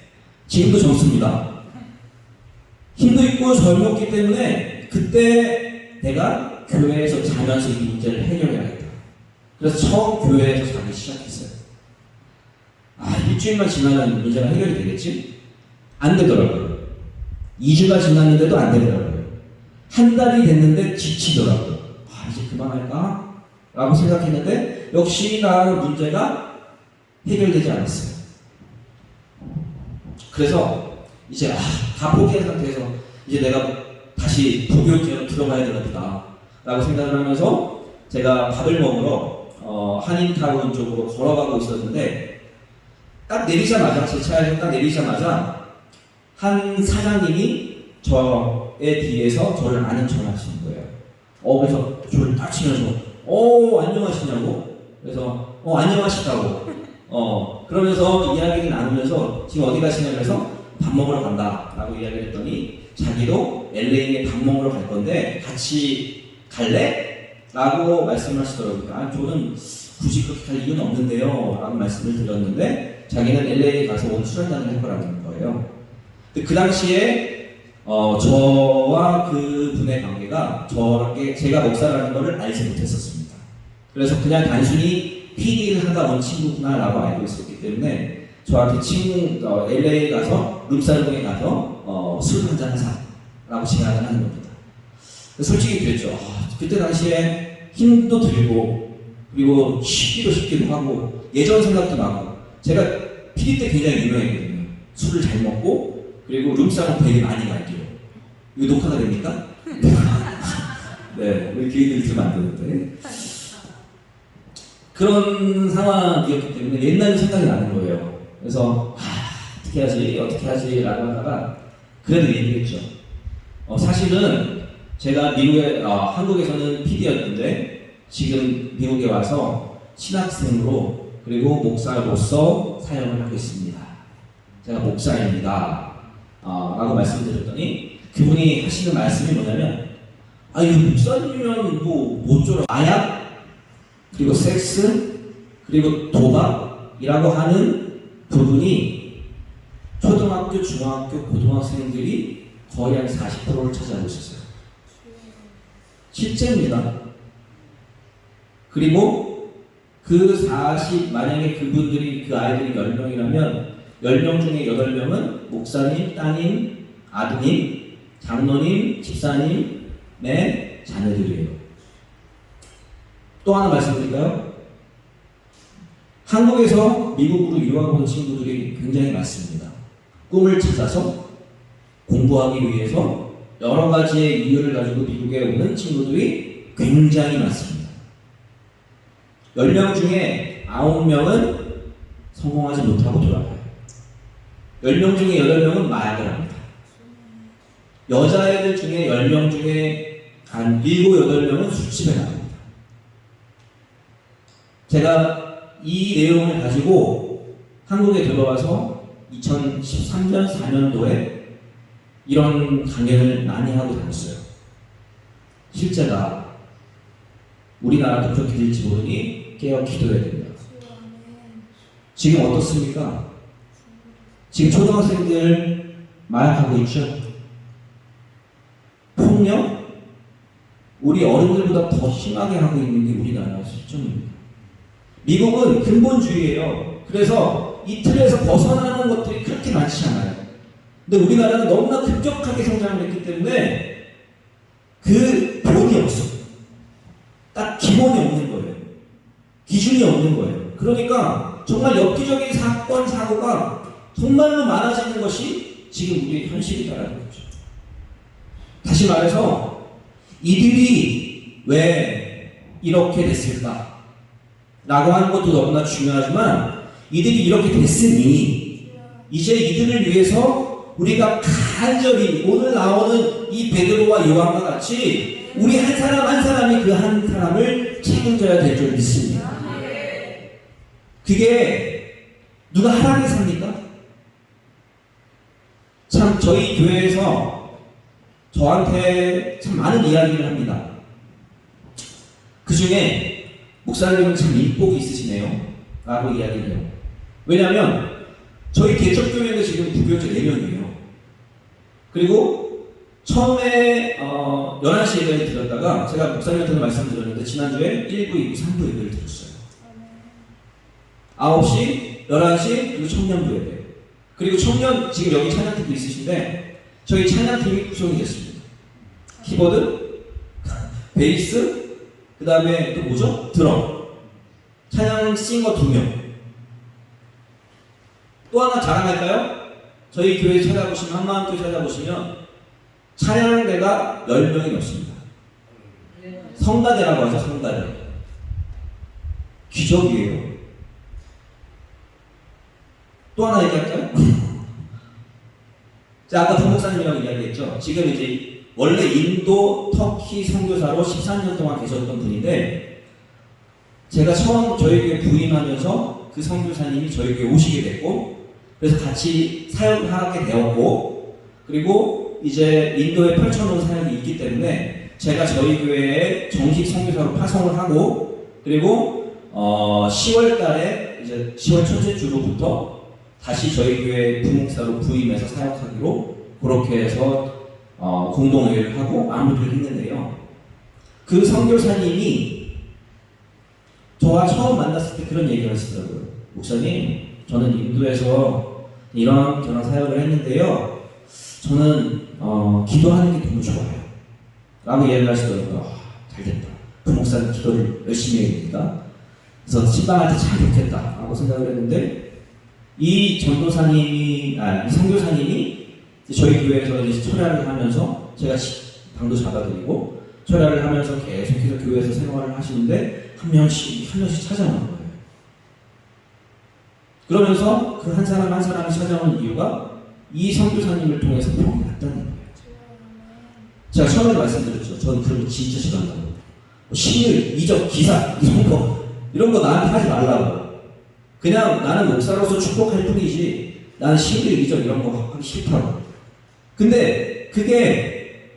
지금도 젊습니다. 힘도 있고 젊었기 때문에 그때 내가 교회에서 자면서 이 문제를 해결해야겠다. 그래서 처음 교회에서 자기 시작했어요. 일주일만 지나면 문제가 해결이 되겠지? 안 되더라고요. 2주가 지났는데도 안 되더라고요. 한 달이 됐는데 지치더라고요. 이제 그만할까? 라고 생각했는데 역시나 문제가 해결되지 않았어요. 그래서 이제 다 포기한 상태에서 이제 내가 다시 부교육제로 들어가야 되겠다 라고 생각을 하면서 제가 밥을 먹으러 한인타운 쪽으로 걸어가고 있었는데 딱 내리자마자 제 차에서 딱 내리자마자 한 사장님이 저의 뒤에서 저를 아는 척 하시는 거예요. 그래서 저를 딱 치면서 안녕하시냐고. 그래서 안녕하시다고. 그러면서 이야기를 나누면서 지금 어디 가시냐고 해서 밥 먹으러 간다 라고 이야기를 했더니 자기도 LA에 밥 먹으러 갈 건데 같이 갈래? 라고 말씀을 하시더라고요. 저는 굳이 그렇게 갈 이유는 없는데요 라고 말씀을 드렸는데 자기는 LA에 가서 오늘 술 한잔을 할 거라는 거예요. 근데 그 당시에 저와 그 분의 관계가 저렇게 제가 목사라는 것을 알지 못했었습니다. 그래서 그냥 단순히 PD를 하다 온 친구구나 라고 알고 있었기 때문에 저한테 LA에 가서 룸살롱에 가서 술 한잔 하자 라고 제안을 하는 겁니다. 솔직히 그랬죠. 그때 당시에 힘도 들고 그리고 쉽기도 하고 예전 생각도 나고 제가 PD 때 굉장히 유명했거든요. 술을 잘 먹고 그리고 룸살롱 되게 많이 갈게요. 이거 녹화가 됩니까? 네, 우리 교인들이 들으면 안 되는데 그런 상황이었기 때문에 옛날 생각이 나는 거예요. 그래서 어떻게 하지 라고 하다가 그래도 얘기했죠. 사실은 제가 한국에서는 PD였는데 지금 미국에 와서 신학생으로 그리고 목사로서 사역을 하고 있습니다. 제가 목사입니다. 라고 말씀드렸더니 그분이 하시는 말씀이 뭐냐면 이거 목사님이면 뭐 어쩌라. 마약 그리고 섹스 그리고 도박이라고 하는 부분이 초등학교, 중학교, 고등학생들이 거의 한 40%를 차지하고 있었어요. 실제입니다. 그리고 만약에 그분들이 그 아이들이 10명이라면 10명 중에 8명은 목사님, 따님, 아드님, 장로님, 집사님의 자녀들이에요. 또 하나 말씀드릴까요? 한국에서 미국으로 유학 온 친구들이 굉장히 많습니다. 꿈을 찾아서 공부하기 위해서 여러 가지의 이유를 가지고 미국에 오는 친구들이 굉장히 많습니다. 10명 중에 9명은 성공하지 못하고 돌아가요. 10명 중에 8명은 마약을 합니다. 여자애들 중에 10명 중에 한 7, 8명은 술집에 나갑니다. 제가 이 내용을 가지고 한국에 들어와서 2013년, 4년도에 이런 강연을 많이 하고 다녔어요. 실제가 우리나라도 그렇게 될지 모르니 깨어 기도해야 됩니다. 지금 어떻습니까? 지금 초등학생들 마약하고 있죠? 폭력? 우리 어른들보다 더 심하게 하고 있는 게 우리나라 실정입니다. 미국은 근본주의예요. 그래서 이 틀에서 벗어나는 것들이 그렇게 많지 않아요. 근데 우리나라는 너무나 급격하게 성장을 했기 때문에 그 본이 없어. 딱 기본이 없는 거예요. 기준이 없는 거예요. 그러니까 정말 엽기적인 사건, 사고가 정말로 많아지는 것이 지금 우리의 현실이다라는 거죠. 다시 말해서 이들이 왜 이렇게 됐을까? 라고 하는 것도 너무나 중요하지만 이들이 이렇게 됐으니 이제 이들을 위해서 우리가 간절히 오늘 나오는 이 베드로와 요한과 같이 우리 한 사람 한 사람이 그 한 사람을 책임져야 될 줄 믿습니다. 그게 누가 하라고 삽니까? 참 저희 교회에서 저한테 참 많은 이야기를 합니다. 그 중에 목사님은 참 인복이 있으시네요 라고 이야기를 해요. 왜냐하면 저희 개척교회는 지금 부교자 4명이에요. 그리고 처음에 11시 예배를 드렸다가 제가 목사님한테 말씀드렸는데 지난주에 1부, 2부, 3부 예배를 드렸어요. 9시, 11시, 그리고 청년부 예배. 그리고 청년, 지금 여기 찬양팀도 있으신데 저희 찬양팀이 구성이 됐습니다. 키보드, 베이스, 그 다음에 또 뭐죠? 드럼. 찬양 싱어 2명. 또 하나 자랑할까요? 저희 교회 찾아보시면, 한마음교회 찾아보시면 찬양대가 10명이 넘습니다. 성가대라고 하죠, 성가대. 기적이에요. 또 하나 얘기할까요? 자, 아까 부목사님이라고 이야기했죠. 지금 이제 원래 인도, 터키 선교사로 13년 동안 계셨던 분인데 제가 처음 저희 교회 부임하면서 그 선교사님이 저희 교회 오시게 됐고 그래서 같이 사역을 하게 되었고 그리고 이제 인도에 펼쳐놓은 사역이 있기 때문에 제가 저희 교회에 정식 선교사로 파송을 하고 그리고 10월 달에 이제 10월 첫째 주로부터 다시 저희 교회 부목사로 부임해서 사역하기로 그렇게 해서 공동회의를 하고 마무리를 했는데요. 그 선교사님이 저와 처음 만났을 때 그런 얘기를 하시더라고요. 목사님, 저는 인도에서 이런 저런 사역을 했는데요. 저는 기도하는 게 너무 좋아요. 라고 이야기를 하시더라고요. 잘됐다. 부목사님 기도를 열심히 해야 됩니다. 그래서 신방한테 잘 좋겠다 라고 생각을 했는데 이 전도사님이, 이 선교사님이 저희 교회에서 이제 철야를 하면서 제가 방도 잡아드리고 철야를 하면서 계속해서 교회에서 생활을 하시는데 한 명씩 찾아오는 거예요. 그러면서 그 한 사람 한 사람이 찾아오는 이유가 이 선교사님을 통해서 병이 났다는 거예요. 제가 처음에 말씀드렸죠. 저는 그런 거 진짜 싫어한다고. 신일, 이적, 기사 이런 거 나한테 하지 말라고. 그냥 나는 목사로서 축복할 뿐이지 나는 신일, 이적 이런 거 하기 싫다고. 근데 그게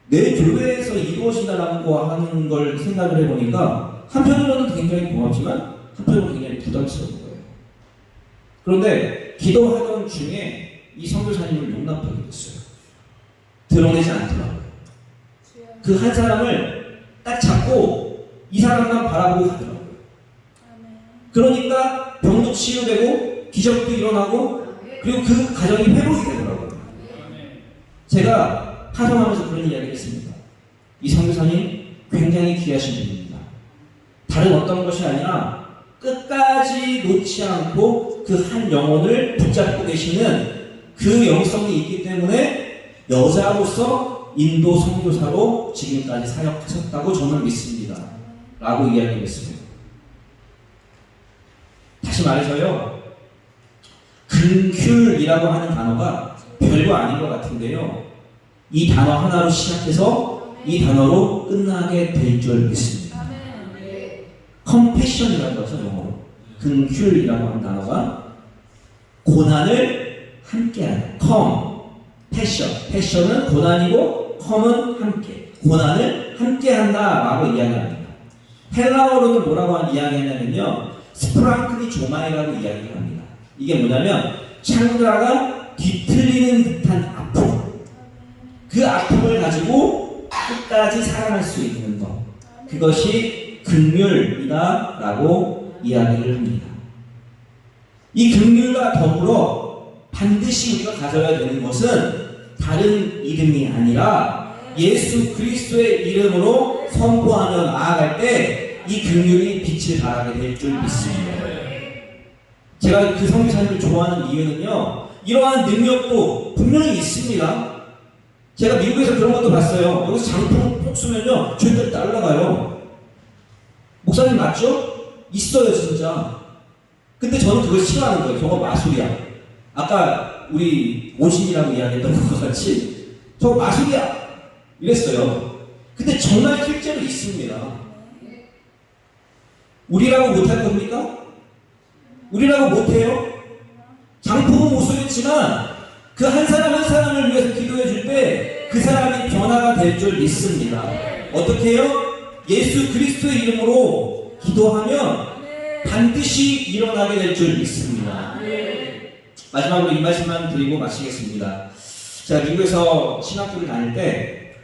내 교회에서 이루어진다라고 하는 걸 생각을 해보니까 한편으로는 굉장히 고맙지만 한편으로는 굉장히 부담스러운 거예요. 그런데 기도하던 중에 이 선교사님을 용납하게 됐어요. 드러내지 않더라고요. 그 한 사람을 딱 잡고 이 사람만 바라보고 가더라고요. 그러니까 병도 치유되고 기적도 일어나고 그리고 그 가정이 회복이 되더라고요. 제가 파송하면서 그런 이야기를 했습니다. 이 선교사님 굉장히 귀하신 분입니다. 다른 어떤 것이 아니라 끝까지 놓지 않고 그 한 영혼을 붙잡고 계시는 그 영성이 있기 때문에 여자로서 인도 선교사로 지금까지 사역하셨다고 저는 믿습니다. 라고 이야기했습니다. 다시 말해서요. 근귤이라고 하는 단어가 별거 아닌 것 같은데요. 이 단어 하나로 시작해서 이 단어로 끝나게 될 줄 믿습니다. 컴패션이라고 하죠, 영어로. 근귤이라고 하는 단어가 고난을 함께하는. 패션은 고난이고 컴은 함께. 고난을 함께한다라고 이야기합니다. 헬라어로는 뭐라고 이야기하냐면요. 스프랑클리 조마이라고 이야기를 합니다. 이게 뭐냐면 창자가 뒤틀리는 듯한 아픔. 그 아픔을 가지고 끝까지 살아날 수 있는 것. 그것이 긍휼이다라고 이야기를 합니다. 이 긍휼과 더불어 반드시 우리가 가져야 되는 것은 다른 이름이 아니라 예수 그리스도의 이름으로 선포하며 나아갈 때 이 긍휼이 빛을 발하게 될 줄 믿습니다. 제가 그 선교사님을 좋아하는 이유는요. 이러한 능력도 분명히 있습니다. 제가 미국에서 그런 것도 봤어요. 여기서 장풍 폭 쏘면요. 절대 날아가요. 목사님 맞죠? 있어요 진짜. 근데 저는 그걸 싫어하는 거예요. 저거 마술이야. 아까 우리 오신이라고 이야기했던 것 같이 저거 마술이야 이랬어요. 근데 정말 실제로 있습니다. 우리라고 못할 겁니까? 우리라고 못해요? 장풍은 못 쏘겠지만 그 한 사람 한 사람을 위해서 기도해 줄 때 그 사람이 변화가 될 줄 믿습니다. 어떻게 해요? 예수 그리스도의 이름으로 기도하면 반드시 일어나게 될 줄 믿습니다. 마지막으로 이 말씀만 드리고 마치겠습니다. 제가 미국에서 신학교를 다닐 때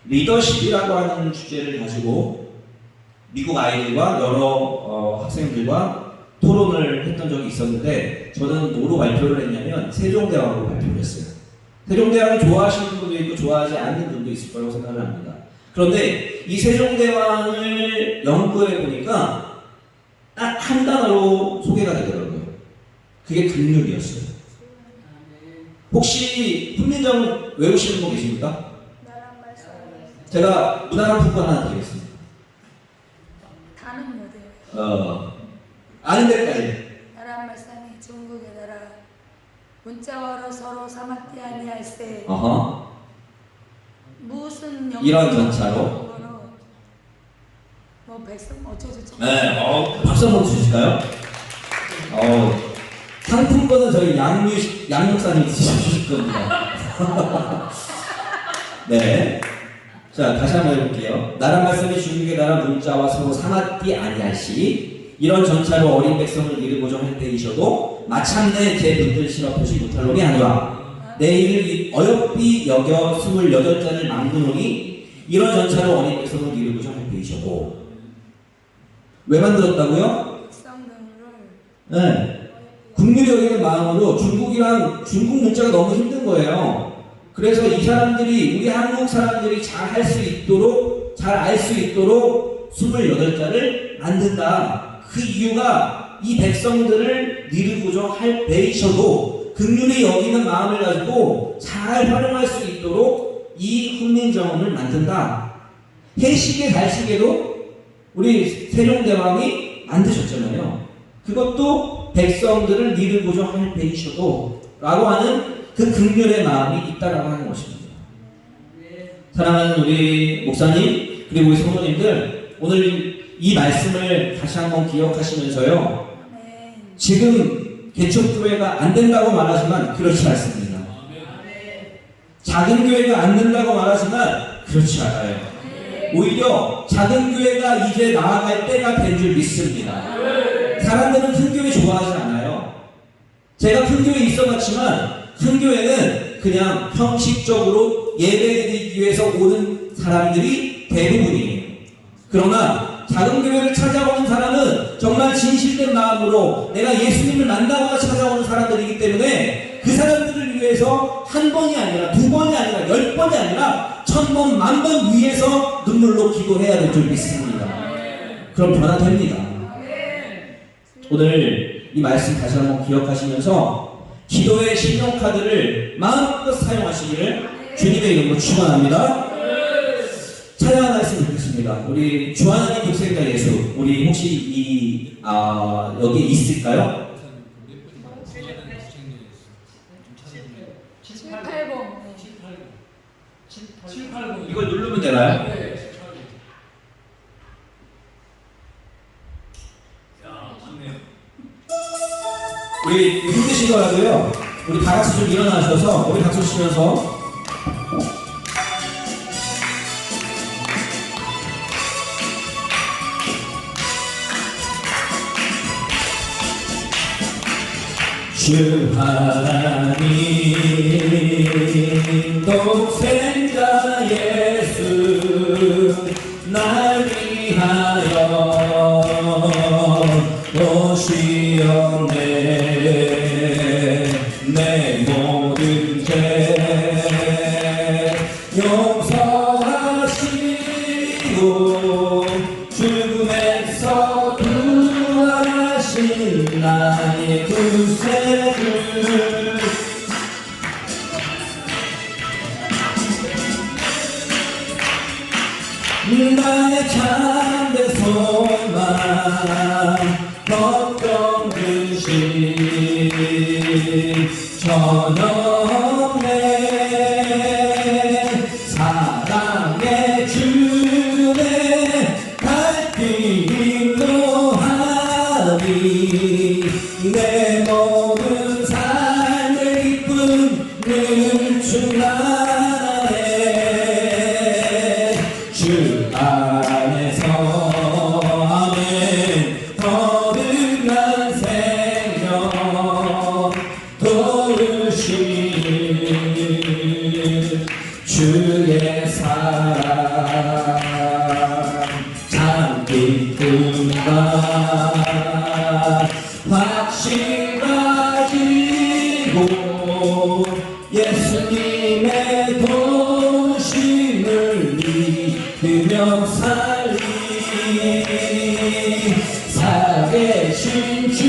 리더십이라고 하는 주제를 가지고 미국 아이들과 여러 학생들과 토론을 했던 적이 있었는데 저는 뭐로 발표를 했냐면 세종대왕으로 발표를 했어요. 세종대왕을 좋아하시는 분도 있고 좋아하지 않는 분도 있을 거라고 생각을 합니다. 그런데 이 세종대왕을 연구해 보니까 딱 한 단어로 소개가 되더라고요. 그게 긍휼이었어요. 혹시 훈민정 외우시는 분 계십니까? 제가 무난한 부분 하나 드리겠습니다. 다는 못해요. 아는 데까지. 나라 말씀이 중국의 나라 문자와로 서로 삼았지 아니할세. 어허. 무슨 이런 전차로. 뭐 백성 어쩌고저쩌고. 네, 박수 한번 주실까요? 상품권은 저희 양육사님 주실 겁니다. 네. 자, 다시 한번 해볼게요. 나란 말씀이 중국의 나라 문자와 서로 삼았디 아니하시 이런 전차로 어린 백성을 이르고자 할 때이셔도 마침내 제 붙들시러 표시 못할 놈이 아니라 내 일을 어여삐 여겨 28잔을 만드노니 이런 전차로 어린 백성을 이르고자 할 때이셔도 왜 만들었다고요? 백성들을 네. 국민이 여기는 마음으로 중국 문자가 너무 힘든 거예요. 그래서 이 사람들이 우리 한국 사람들이 잘 할 수 있도록 잘 알 수 있도록 28자를 만든다. 그 이유가 이 백성들을 이루고자 할 때이셔도 긍휼히 여기는 마음을 가지고 잘 활용할 수 있도록 이 훈민정음을 만든다. 해시계 달시계도 우리 세종대왕이 만드셨잖아요. 그것도 백성들을 이루고자 할 때이셔도 라고 하는 그 긍휼의 마음이 있다라고 하는 것입니다. 사랑하는 우리 목사님 그리고 우리 성도님들 오늘 이 말씀을 다시 한번 기억하시면서요. 지금 개척교회가 안 된다고 말하지만 그렇지 않습니다. 작은 교회가 안 된다고 말하지만 그렇지 않아요. 오히려 작은 교회가 이제 나아갈 때가 된 줄 믿습니다. 사람들은 큰 교회 좋아하지 않아요. 제가 큰 교회에 있어봤지만 큰 교회는 그냥 형식적으로 예배드리기 위해서 오는 사람들이 대부분이에요. 그러나 작은 교회를 찾아오는 사람은 정말 진실된 마음으로 내가 예수님을 만나고자 찾아오는 사람들이기 때문에 그 사람들을 위해서 한 번이 아니라 두 번이 아니라 10번이 아니라 1000번, 10,000번 위해서 눈물로 기도해야 될 줄 믿습니다. 그럼 변화됩니다. 오늘 이 말씀 다시 한번 기억하시면서 기도의 신용카드를 마음껏 사용하시기를 주님의 이름으로 축원합니다. 찬양 하나 했으면 좋겠습니다. 우리 주하나님 독생자 예수, 우리 혹시 여기에 있을까요? 780. 이걸 누르면 되나요? 우리 힘드시더라도요. 우리 다 같이 좀 일어나셔서 우리 박수 치면서 주 하나님 독생자 예수 날 위하여 오시었네. 내 모든 죄 용서하시고 죽음에서 부활하신 나의 구세주 나의 참된 소망 걱정 근심 전혀 없네. 사랑의 주내 갈길로 하니 내 모든 삶의 기쁨을 충만하네. 주 안에서 아멘 거듭난 생명 도우신 주의 사랑 참 기쁨과 확신 가지고 예수님의 도심을 믿으며 살리 살아계신 주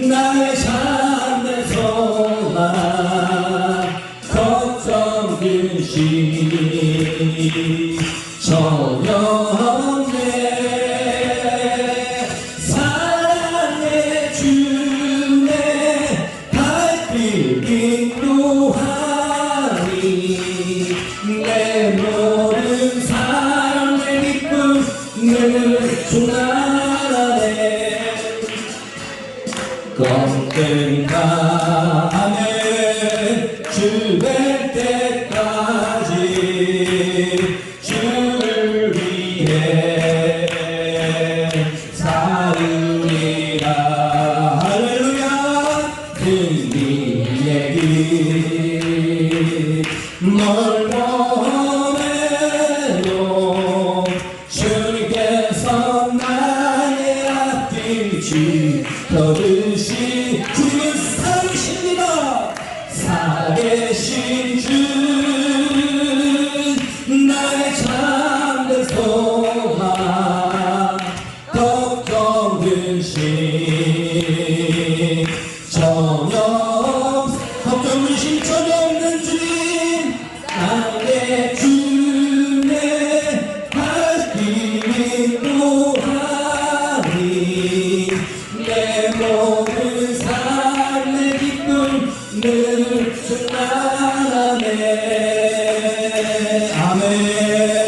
나의 참된 소망 걱정 근심 전혀 없네. 사랑의 주내 늘 충만하네. 건강하네 주될 때까지 주를 위해 살으리라. 할렐루야. 승리의 길 멀어내도 주님께서 나의 앞길 지켜주시. 주님은 살아계십니다. 살아계신 주 나의 참된 소망 걱정 근심 전혀 없는 주님 나의 주내 발길이 노하니 내 모든 삶의 기쁨 늘 충만하네. 아멘.